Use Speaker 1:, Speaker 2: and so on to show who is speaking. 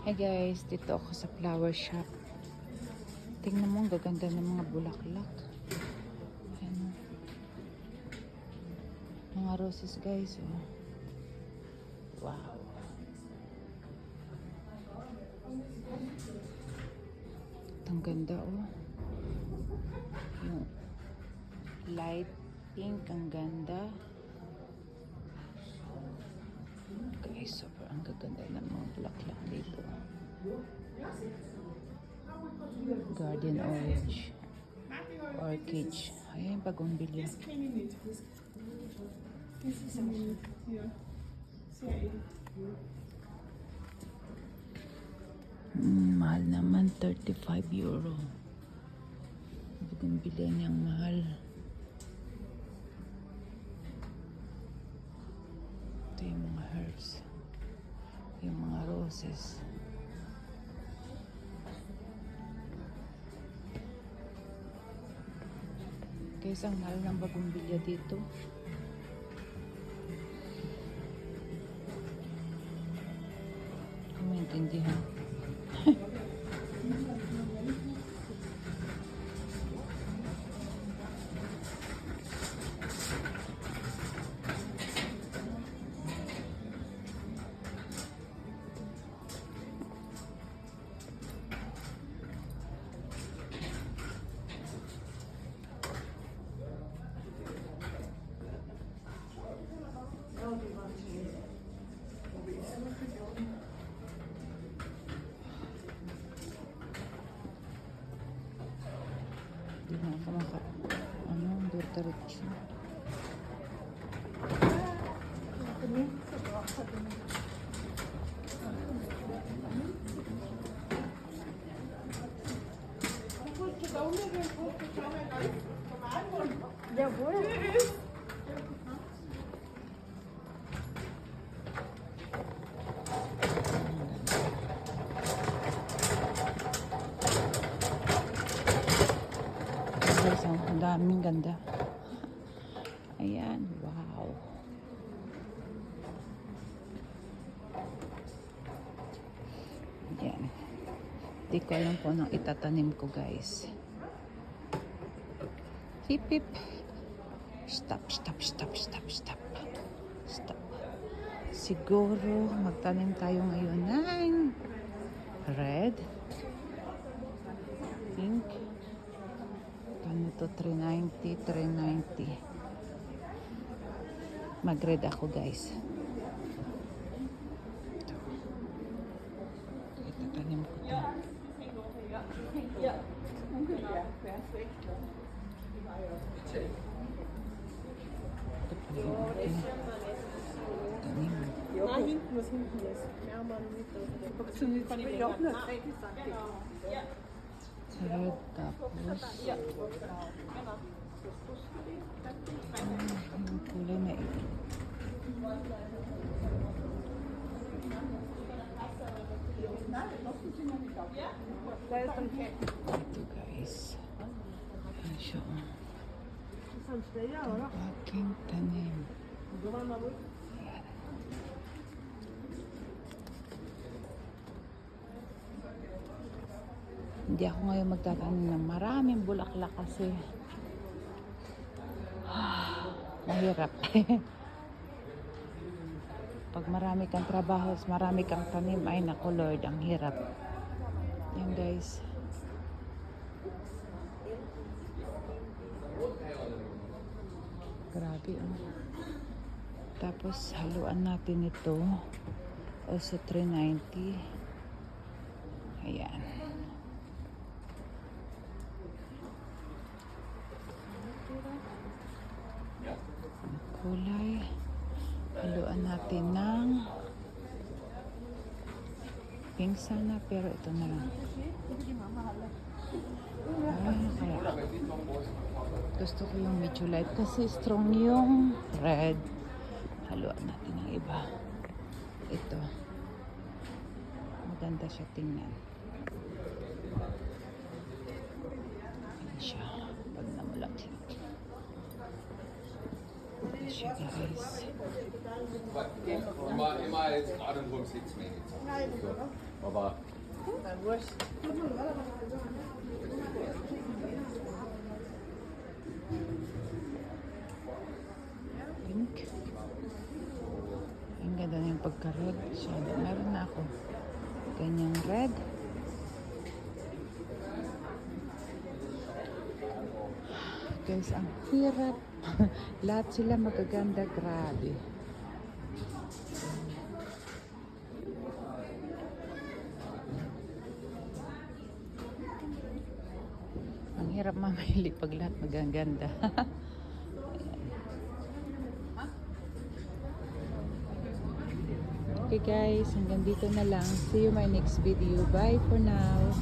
Speaker 1: Hi guys, dito ako sa flower shop. Tingnan mo, ang gaganda ng mga bulaklak. Ayan. Mga roses guys. Oh. Wow. Ang ganda oh. Yung light pink, ang ganda. Guys, sobrang gaganda ng mga bulaklak dito. Guardian orange. Orchid. Ayan, bagongbilya. Mahal naman, 35 euro. Bagongbilya niyang mahal. Ito yung mga herbs. Yung mga roses. Guys, ang mahal ng bagongbilya dito. Kung maintindihan. Hindi na ako diretso.
Speaker 2: Jawohl.
Speaker 1: Guys, ang daming ganda. Ayan, wow. Ayan. Hindi ko alam kung anong itatanim ko, guys. Hip, hip. Stop, stop, stop, stop, stop. Stop. Siguro, magtanim tayo ngayon ng red, pink. Ano to? 390, 390. Mag-red ako, guys. Ito. Itatanim ko to. Ito pa yung ating tanim.
Speaker 2: Na hinten, was hinten ist. Ja, man,
Speaker 1: Red, tapos yung kulay na ito. Ito guys. Ayan siya. Ang aking tanim. Hindi ako ngayon magtatanim ng maraming bulaklak kasi mahirap. Pag marami kang trabaho, marami kang tanim, ay naku Lord, ang hirap. Yan guys. Grabe oh. Tapos haluan natin ito. Also 390. Ayan. Kulay. Haluan natin ng pink sana, pero ito na lang. Kaya gusto ko yung medyo light kasi strong yung red. Haluan natin ng iba. Ito. Maganda siya tingnan. Ayan siya. Pag namulak siya. Ito siya guys.
Speaker 3: But immer gerade nur 6 minutes. Aber
Speaker 1: Pink. Ang ganda na yung pagka-red. Shadow. Meron na ako. Ganyang red. Guys, ang hirap. Lahat sila magaganda. Grabe. Ang hirap mamili pag lahat magaganda. Okay guys, hanggang dito na lang. See you my next video. Bye for now.